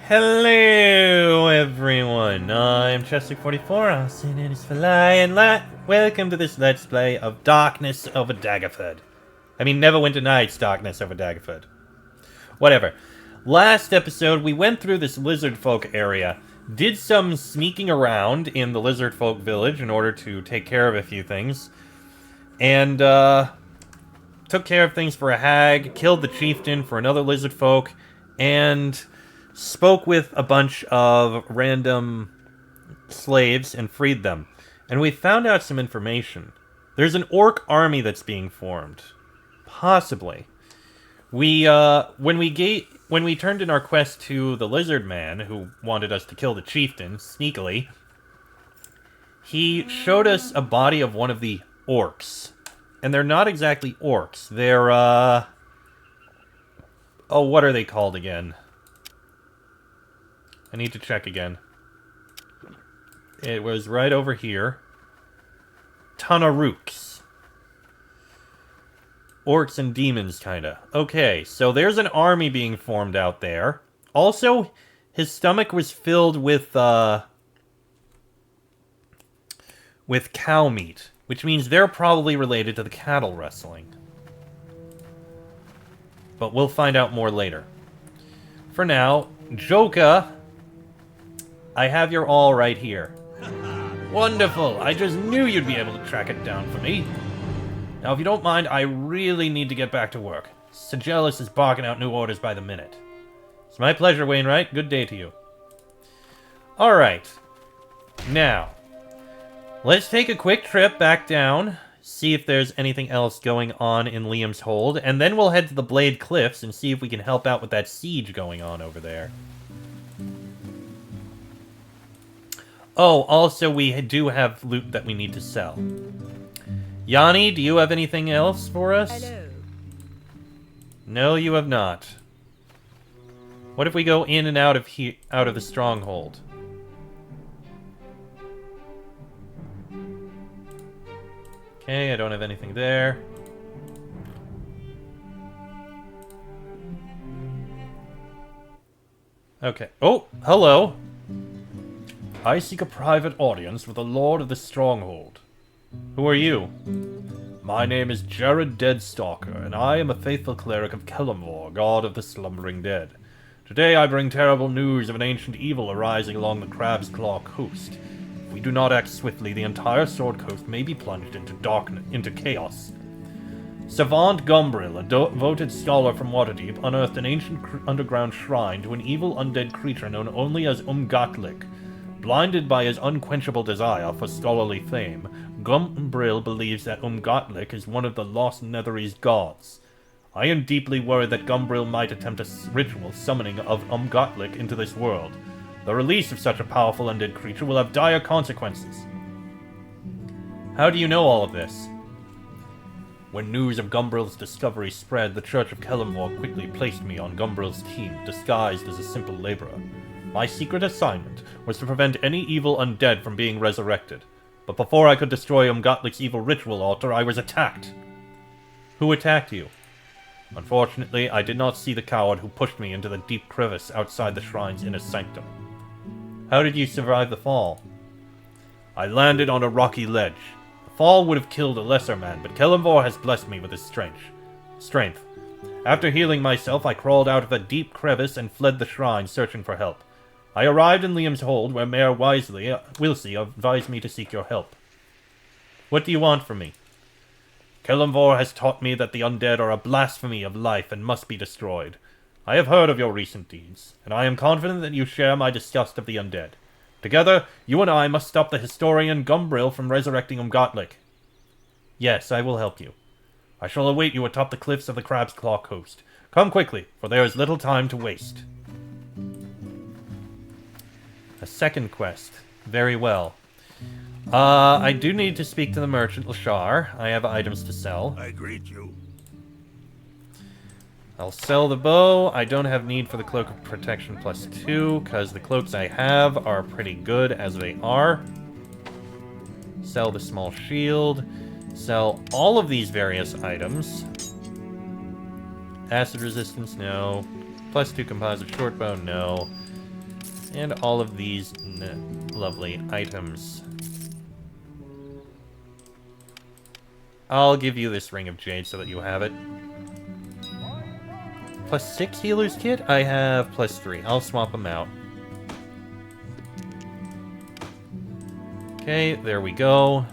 Hello, everyone. I'm Chester44, also known as Fly, and welcome to this Let's Play of Darkness over Daggerford. I mean, Neverwinter Nights Darkness over Daggerford. Whatever. Last episode, we went through this lizard folk area, did some sneaking around in the lizard folk village in order to take care of a few things, and, took care of things for a hag, killed the chieftain for another lizard folk, and spoke with a bunch of random slaves and freed them. And we found out some information. There's an orc army that's being formed. Possibly. When we turned in our quest to the lizard man, who wanted us to kill the chieftain, sneakily, he showed us a body of one of the orcs. And they're not exactly orcs. They're, oh, what are they called again? I need to check again. It was right over here. Tanarooks. Orcs and demons, kinda. Okay, so there's an army being formed out there. Also, his stomach was filled with cow meat, which means they're probably related to the cattle rustling. But we'll find out more later. For now, Joka, I have your all right here. Wonderful! I just knew you'd be able to track it down for me. Now, if you don't mind, I really need to get back to work. Sigelis is barking out new orders by the minute. It's my pleasure, Wainwright. Good day to you. Alright. Now, let's take a quick trip back down, see if there's anything else going on in Liam's Hold, and then we'll head to the Blade Cliffs and see if we can help out with that siege going on over there. Oh, also, we do have loot that we need to sell. Yanni, do you have anything else for us? Hello. No, you have not. What if we go in and out of the stronghold? Okay, I don't have anything there. Okay. Oh, hello. I seek a private audience with the Lord of the Stronghold. Who are you? My name is Jared Deadstalker, and I am a faithful cleric of Kelemvor, god of the slumbering dead. Today I bring terrible news of an ancient evil arising along the Crab's Claw coast. If we do not act swiftly, the entire Sword Coast may be plunged into darkness, into chaos. Savant Gumbril, a devoted scholar from Waterdeep, unearthed an ancient underground shrine to an evil undead creature known only as Umgatlik. Blinded by his unquenchable desire for scholarly fame, Gumbril believes that Umgatlik is one of the lost Netherese gods. I am deeply worried that Gumbril might attempt a ritual summoning of Umgatlik into this world. The release of such a powerful undead creature will have dire consequences. How do you know all of this? When news of Gumbril's discovery spread, the Church of Kelemvor quickly placed me on Gumbril's team, disguised as a simple laborer. My secret assignment was to prevent any evil undead from being resurrected. But before I could destroy Umgatlik's evil ritual altar, I was attacked. Who attacked you? Unfortunately, I did not see the coward who pushed me into the deep crevice outside the shrine's inner sanctum. How did you survive the fall? I landed on a rocky ledge. The fall would have killed a lesser man, but Kelemvor has blessed me with his strength. After healing myself, I crawled out of a deep crevice and fled the shrine, searching for help. I arrived in Liam's Hold, where Mayor Wilsey advised me to seek your help. What do you want from me? Kelemvor has taught me that the undead are a blasphemy of life and must be destroyed. I have heard of your recent deeds, and I am confident that you share my disgust of the undead. Together, you and I must stop the historian Gumbril from resurrecting Umgatlik. Yes, I will help you. I shall await you atop the cliffs of the Crab's Claw coast. Come quickly, for there is little time to waste. A second quest. Very well. I do need to speak to the merchant Lashar. I have items to sell. I greet you. I'll sell the bow. I don't have need for the Cloak of Protection +2, because the cloaks I have are pretty good as they are. Sell the small shield. Sell all of these various items. Acid resistance, no. +2 composite short bow, no. And all of these lovely items. I'll give you this Ring of Jade so that you have it. +6 healer's kit? I have +3. I'll swap them out. Okay, there we go.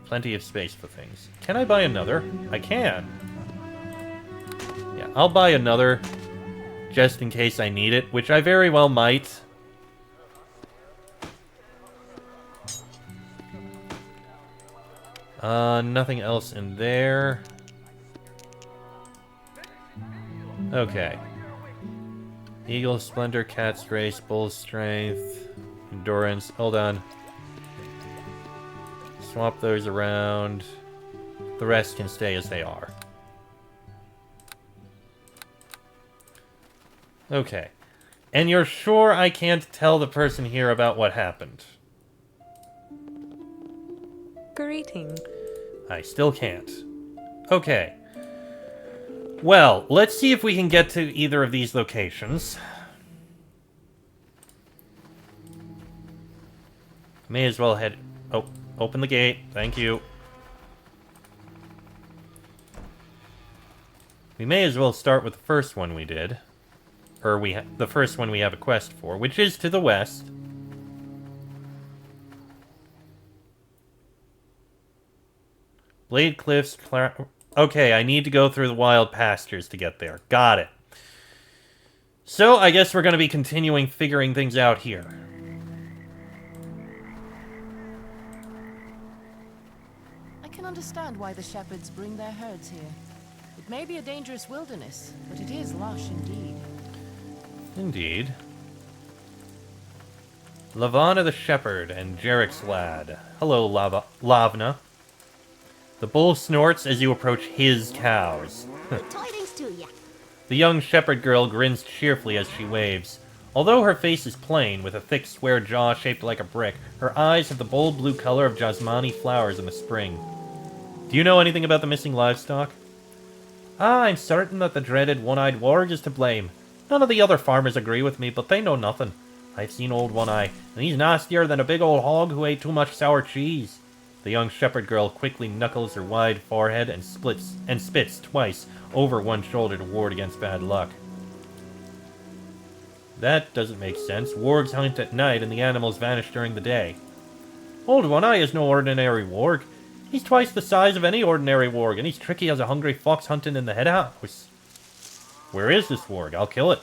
Plenty of space for things. Can I buy another? I can. Yeah, I'll buy another just in case I need it, which I very well might. Nothing else in there. Okay. Eagle, Splendor, Cat's Grace, Bull's Strength, Endurance. Hold on. Swap those around. The rest can stay as they are. Okay. And you're sure I can't tell the person here about what happened? Greeting. I still can't. Okay. Well, let's see if we can get to either of these locations. May as well head... Oh, open the gate. Thank you. We may as well start with the first one we did. Or the first one we have a quest for, which is to the west. Blade Cliffs... Okay, I need to go through the wild pastures to get there. Got it. So, I guess we're going to be continuing figuring things out here. I can understand why the shepherds bring their herds here. It may be a dangerous wilderness, but it is lush indeed. Indeed. Lavana the Shepherd and Jarek's lad. Hello, Lavna. The bull snorts as you approach his cows. Good tidings to ya. The young shepherd girl grins cheerfully as she waves. Although her face is plain, with a thick square jaw shaped like a brick, her eyes have the bold blue color of jasmani flowers in the spring. Do you know anything about the missing livestock? I'm certain that the dreaded one-eyed warg is to blame. None of the other farmers agree with me, but they know nothing. I've seen old One-Eye, and he's nastier than a big old hog who ate too much sour cheese. The young shepherd girl quickly knuckles her wide forehead and spits twice over one shoulder to ward against bad luck. That doesn't make sense. Wargs hunt at night and the animals vanish during the day. Old One-Eye is no ordinary warg. He's twice the size of any ordinary warg, and he's tricky as a hungry fox hunting in the head house. Where is this warg? I'll kill it.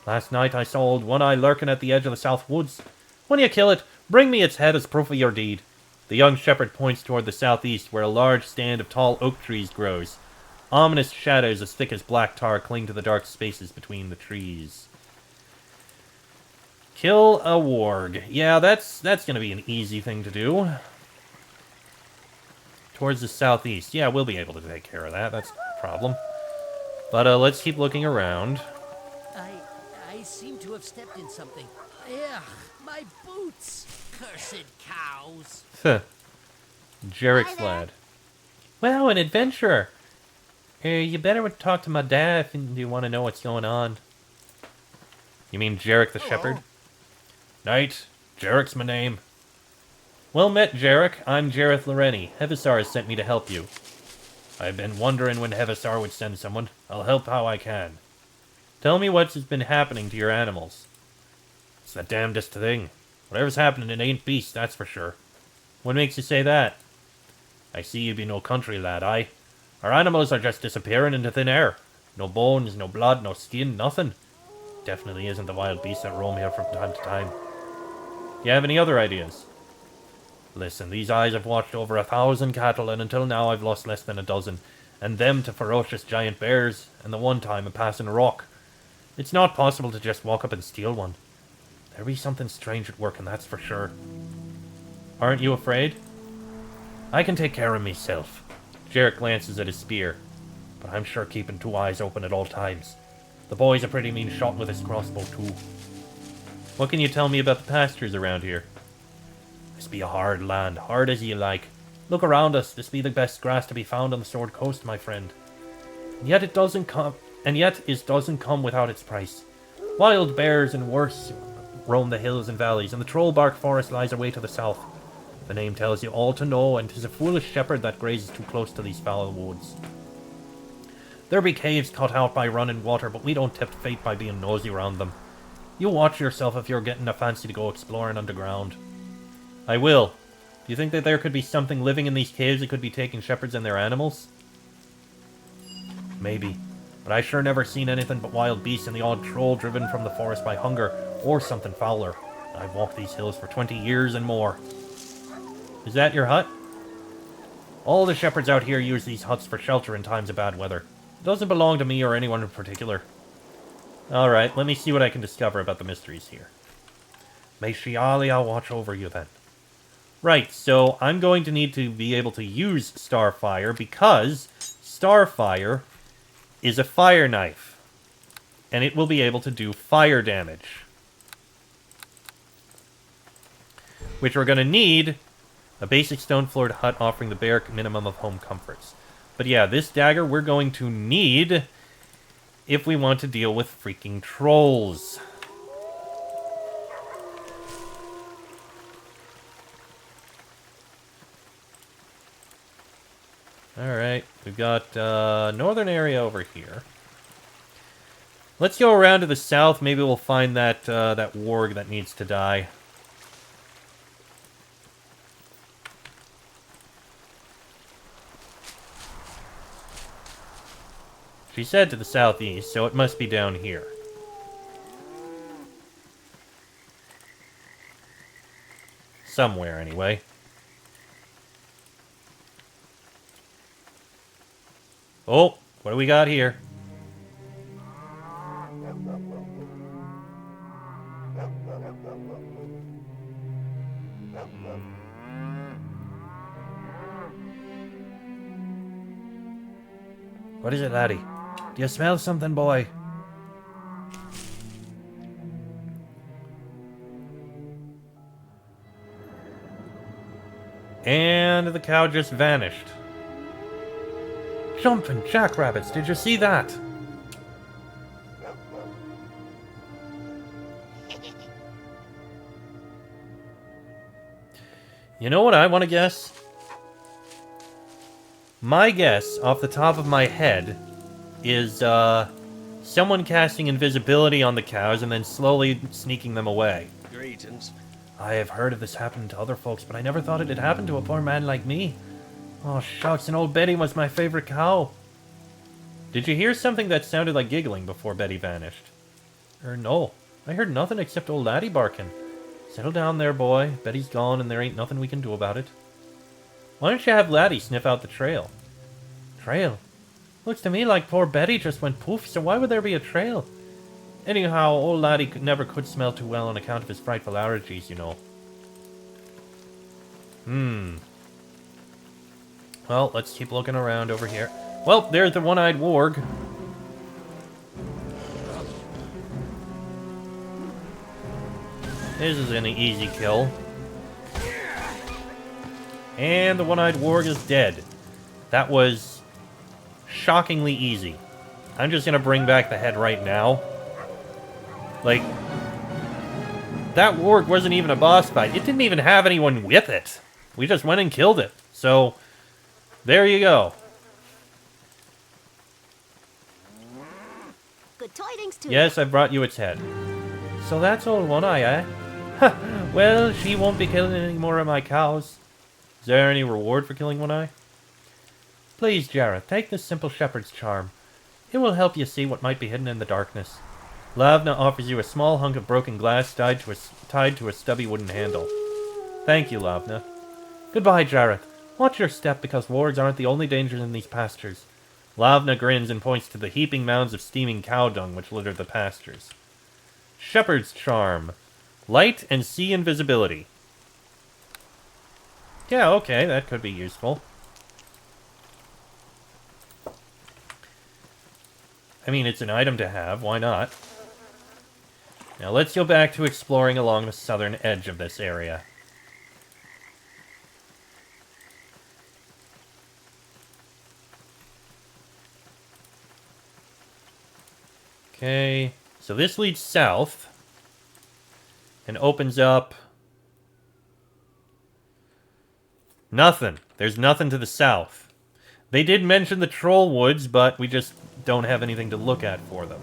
Last night I saw old One-Eye lurking at the edge of the south woods. When you kill it, bring me its head as proof of your deed. The young shepherd points toward the southeast, where a large stand of tall oak trees grows. Ominous shadows as thick as black tar cling to the dark spaces between the trees. Kill a warg. Yeah, that's gonna be an easy thing to do. Towards the southeast. Yeah, we'll be able to take care of that. That's no problem. But let's keep looking around. I seem to have stepped in something. Ugh, my boots! Cursed cows! Jarek's lad. Well, an adventurer. You better talk to my dad if you want to know what's going on. You mean Jarek the Shepherd? Knight, Jarek's my name. Well met, Jarek. I'm Jareth Loreni. Hevisar has sent me to help you. I've been wondering when Hevisar would send someone. I'll help how I can. Tell me what's been happening to your animals. It's the damnedest thing. Whatever's happening, it ain't beast, that's for sure. What makes you say that? I see you be no country lad, aye. Our animals are just disappearing into thin air. No bones, no blood, no skin, nothing. Definitely isn't the wild beasts that roam here from time to time. Do you have any other ideas? Listen, these eyes have watched over 1,000 cattle, and until now I've lost less than a dozen, and them to ferocious giant bears, and the one time a passing rock. It's not possible to just walk up and steal one. There be something strange at work, and that's for sure. Aren't you afraid? I can take care of myself. Jarek glances at his spear, but I'm sure keeping 2 eyes open at all times. The boy's a pretty mean shot with his crossbow too. What can you tell me about the pastures around here? This be a hard land, hard as ye like. Look around us, this be the best grass to be found on the Sword Coast, my friend. And yet it doesn't come without its price. Wild bears and worse roam the hills and valleys, and the troll-bark forest lies away to the south. The name tells you all to know, and 'tis a foolish shepherd that grazes too close to these foul woods. There be caves cut out by running water, but we don't tempt fate by being nosy around them. You watch yourself if you're getting a fancy to go exploring underground. I will. Do you think that there could be something living in these caves that could be taking shepherds and their animals? Maybe. But I sure never seen anything but wild beasts and the odd troll driven from the forest by hunger, or something fouler. I've walked these hills for 20 years and more. Is that your hut? All the shepherds out here use these huts for shelter in times of bad weather. It doesn't belong to me or anyone in particular. Alright, let me see what I can discover about the mysteries here. May Shialia watch over you then. Right, so I'm going to need to be able to use Starfire because Starfire is a fire knife. And it will be able to do fire damage. Which we're going to need a basic stone-floored hut offering the bare minimum of home comforts. But yeah, this dagger we're going to need if we want to deal with freaking trolls. Alright, we've got northern area over here. Let's go around to the south. Maybe we'll find that that warg that needs to die. She said to the southeast, so it must be down here. Somewhere, anyway. Oh, what do we got here? What is it, laddie? Do you smell something, boy? And the cow just vanished. Jumping jackrabbits, did you see that? You know what I want to guess? My guess, off the top of my head, is someone casting invisibility on the cows and then slowly sneaking them away. Greetings. I have heard of this happening to other folks, but I never thought it had happened to a poor man like me. Oh, shucks, and old Betty was my favorite cow. Did you hear something that sounded like giggling before Betty vanished? No. I heard nothing except old laddie barking. Settle down there, boy. Betty's gone and there ain't nothing we can do about it. Why don't you have Laddie sniff out the trail? Trail? Looks to me like poor Betty just went poof, so why would there be a trail? Anyhow, old Laddie never could smell too well on account of his frightful allergies, you know. Well, let's keep looking around over here. Well, there's the one-eyed warg. This is an easy kill. And the one-eyed warg is dead. That was shockingly easy. I'm just gonna bring back the head right now. Like, that warg wasn't even a boss fight. It didn't even have anyone with it. We just went and killed it. So, there you go. Good tidings to Yes, I brought you its head. So that's old One-Eye, eh? Well, she won't be killing any more of my cows. Is there any reward for killing One-Eye? Please, Jareth, take this simple shepherd's charm. It will help you see what might be hidden in the darkness. Lavna offers you a small hunk of broken glass tied to a stubby wooden handle. Thank you, Lavna. Goodbye, Jareth. Watch your step, because wargs aren't the only dangers in these pastures. Lavna grins and points to the heaping mounds of steaming cow dung which litter the pastures. Shepherd's charm. Light and see invisibility. Yeah, okay, that could be useful. I mean, it's an item to have, why not? Now let's go back to exploring along the southern edge of this area. Okay, So this leads south. And opens up... Nothing. There's nothing to the south. They did mention the Troll Woods, but we just don't have anything to look at for them.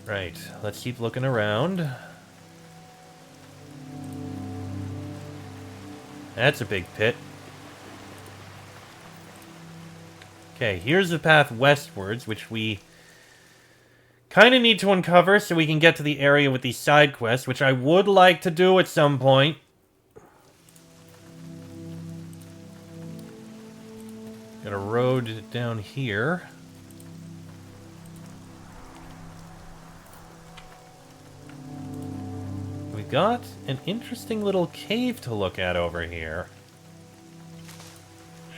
Right, let's keep looking around. That's a big pit. Okay, here's the path westwards, which we kind of need to uncover so we can get to the area with these side quests, which I would like to do at some point. Got a road down here. We got an interesting little cave to look at over here.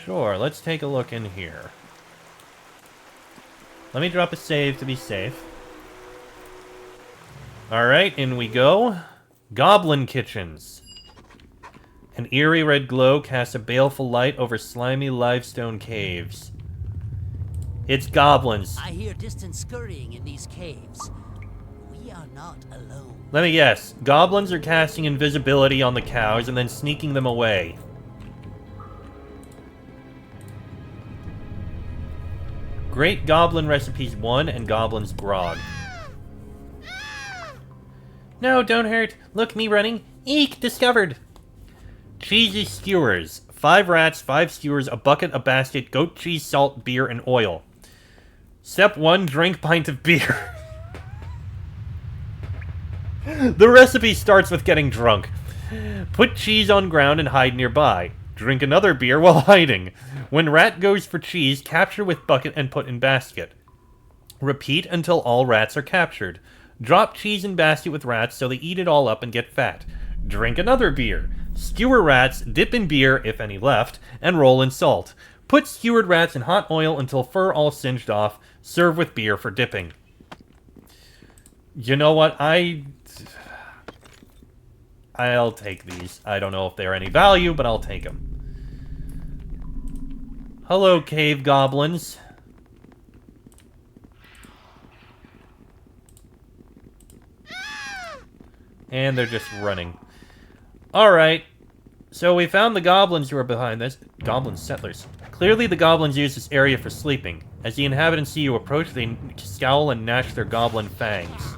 Sure, let's take a look in here. Let me drop a save to be safe. Alright, in we go. Goblin Kitchens. An eerie red glow casts a baleful light over slimy limestone caves. It's goblins. I hear distant scurrying in these caves. We are not alone. Let me guess. Goblins are casting invisibility on the cows and then sneaking them away. Great Goblin Recipes 1 and Goblin's Grog. No, don't hurt. Look, me running. Eek, discovered. Cheesy skewers. 5 rats, 5 skewers, a bucket, a basket, goat cheese, salt, beer, and oil. Step 1, drink pint of beer. The recipe starts with getting drunk. Put cheese on ground and hide nearby. Drink another beer while hiding. When rat goes for cheese, capture with bucket and put in basket. Repeat until all rats are captured. Drop cheese in basket with rats so they eat it all up and get fat. Drink another beer. Skewer rats, dip in beer, if any left, and roll in salt. Put skewered rats in hot oil until fur all singed off. Serve with beer for dipping. You know what? I'll take these. I don't know if they're any value, but I'll take them. Hello, cave goblins. And they're just running. Alright. So we found the goblins who are behind this. Goblin settlers. Clearly the goblins use this area for sleeping. As the inhabitants see you approach, they scowl and gnash their goblin fangs.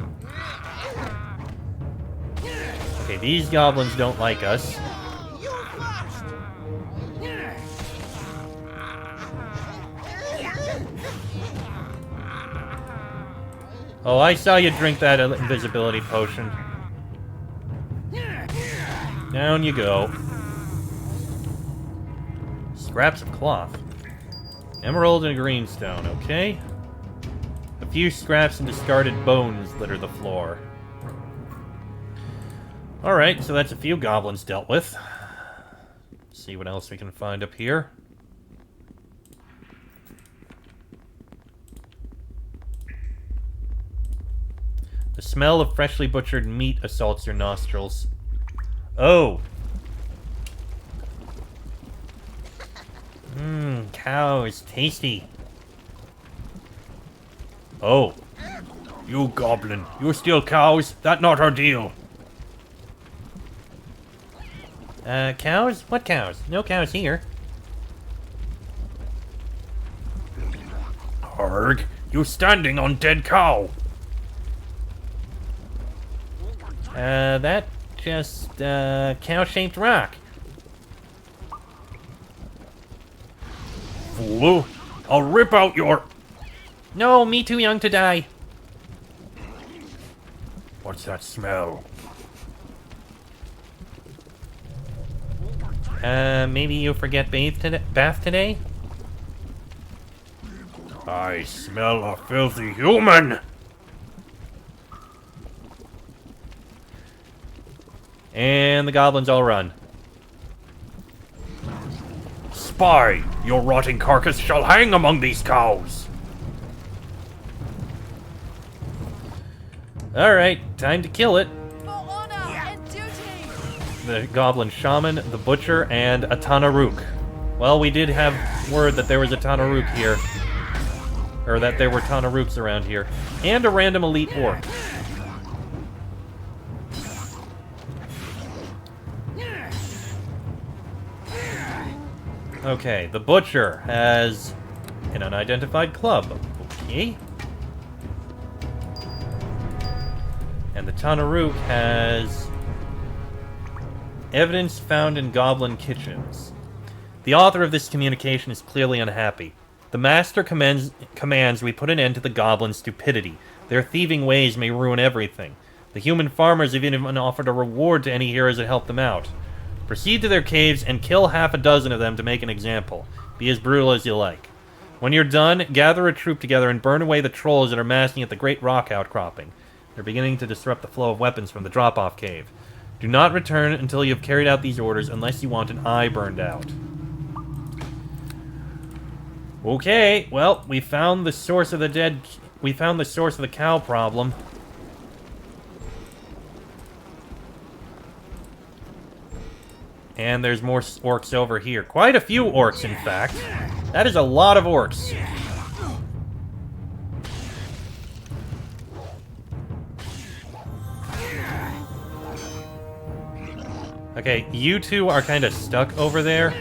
Okay, these goblins don't like us. Oh, I saw you drink that invisibility potion. Down you go. Scraps of cloth. Emerald and greenstone, okay. A few scraps and discarded bones litter the floor. Alright, so that's a few goblins dealt with. Let's see what else we can find up here. The smell of freshly butchered meat assaults your nostrils. Oh! Mmm, cows, tasty. Oh. You goblin, you steal cows? That not our deal. Cows? What cows? No cows here. Arg, you standing on dead cow. That just, cow-shaped rock. Fool, I'll rip out your... No, me too young to die. What's that smell? Maybe you forget bath today? I smell a filthy human! And the goblins all run. Spy! Your rotting carcass shall hang among these cows! Alright, time to kill it. For honor and duty! The goblin shaman, the butcher, and a Tanaruk. Well, we did have word that there was a Tanaruk here. Or that there were Tanaruks around here. And a random elite orc. Okay, the Butcher has an unidentified club. Okay. And the Tanaruk has evidence found in goblin kitchens. The author of this communication is clearly unhappy. The master commands we put an end to the goblins' stupidity. Their thieving ways may ruin everything. The human farmers have even offered a reward to any heroes that help them out. Proceed to their caves and kill half a dozen of them to make an example. Be as brutal as you like. When you're done, gather a troop together and burn away the trolls that are massing at the great rock outcropping. They're beginning to disrupt the flow of weapons from the drop-off cave. Do not return until you have carried out these orders unless you want an eye burned out. Okay, well, we found the source of the cow problem. And there's more orcs over here. Quite a few orcs, in fact. That is a lot of orcs. Okay, you two are kind of stuck over there.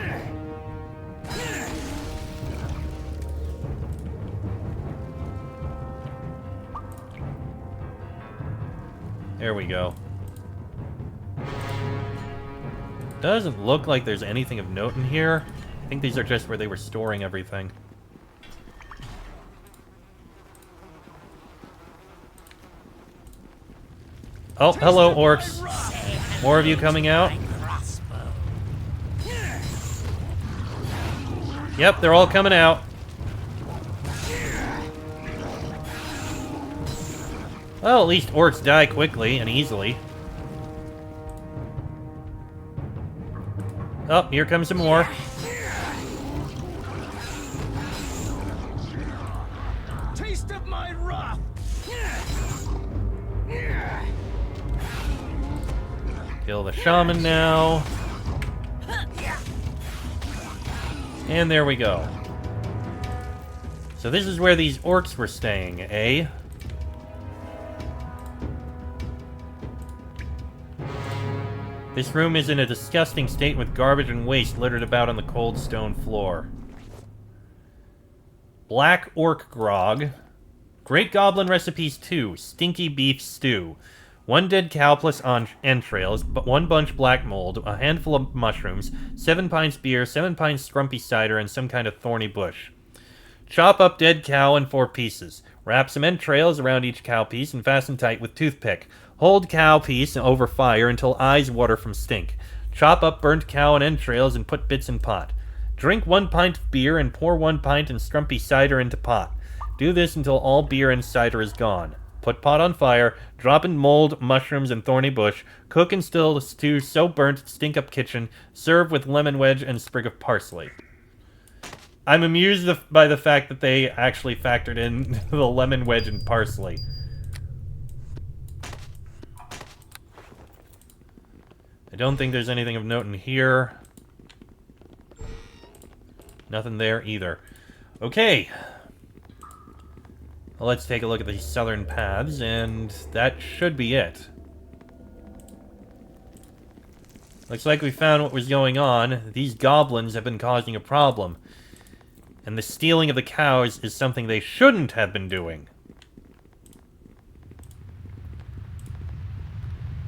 There we go. Doesn't look like there's anything of note in here. I think these are just where they were storing everything. Oh, hello, orcs. More of you coming out? Yep, they're all coming out. Well, at least orcs die quickly and easily. Oh, here comes some more. Taste of my wrath. Kill the shaman now. And there we go. So this is where these orcs were staying, eh? This room is in a disgusting state with garbage and waste littered about on the cold stone floor. Black Orc Grog. Great Goblin Recipes 2. Stinky Beef Stew. 1 dead cow plus entrails, 1 bunch black mold, a handful of mushrooms, 7 pints beer, 7 pints scrumpy cider, and some kind of thorny bush. Chop up dead cow in 4 pieces. Wrap some entrails around each cow piece and fasten tight with toothpick. Hold cow piece over fire until eyes water from stink. Chop up burnt cow and entrails and put bits in pot. Drink 1 pint of beer and pour 1 pint and scrumpy cider into pot. Do this until all beer and cider is gone. Put pot on fire, drop in mold, mushrooms, and thorny bush. Cook and still the stew so burnt it stink up kitchen. Serve with lemon wedge and sprig of parsley. I'm amused by the fact that they actually factored in the lemon wedge and parsley. I don't think there's anything of note in here. Nothing there either. Okay. Well, let's take a look at these southern paths, and that should be it. Looks like we found what was going on. These goblins have been causing a problem. And the stealing of the cows is something they shouldn't have been doing.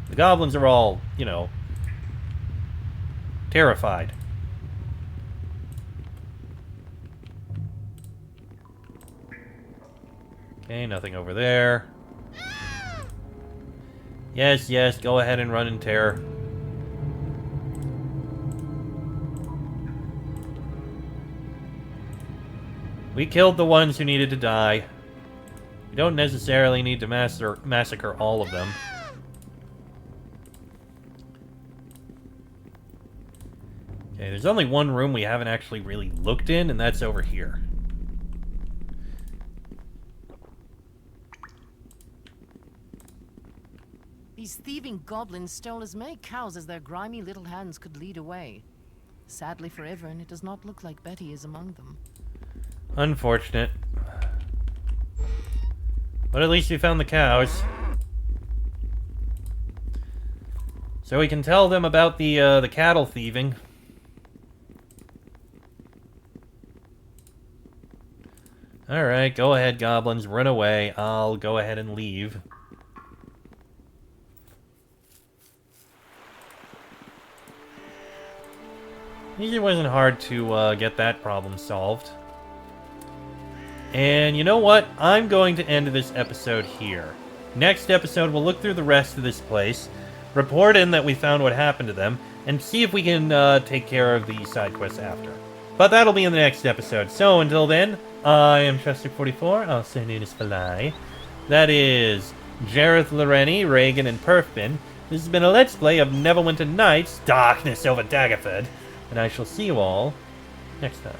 The goblins are all, you know, terrified. Okay, nothing over there. Yes, yes, go ahead and run in terror. We killed the ones who needed to die. We don't necessarily need to massacre all of them. Okay, there's only one room we haven't actually really looked in, and that's over here. These thieving goblins stole as many cows as their grimy little hands could lead away. Sadly for Ivern, it does not look like Betty is among them. Unfortunate. But at least we found the cows. So we can tell them about the cattle thieving. Alright, go ahead, goblins. Run away. I'll go ahead and leave. Usually wasn't hard to get that problem solved. And you know what? I'm going to end this episode here. Next episode, we'll look through the rest of this place, report in that we found what happened to them, and see if we can take care of the side quests after. But that'll be in the next episode. So until then, I am Chester44, also known as Fly. That is Jareth, Loreni, Reagan, and Perfbin. This has been a Let's Play of Neverwinter Nights, Darkness over Daggerford, and I shall see you all next time.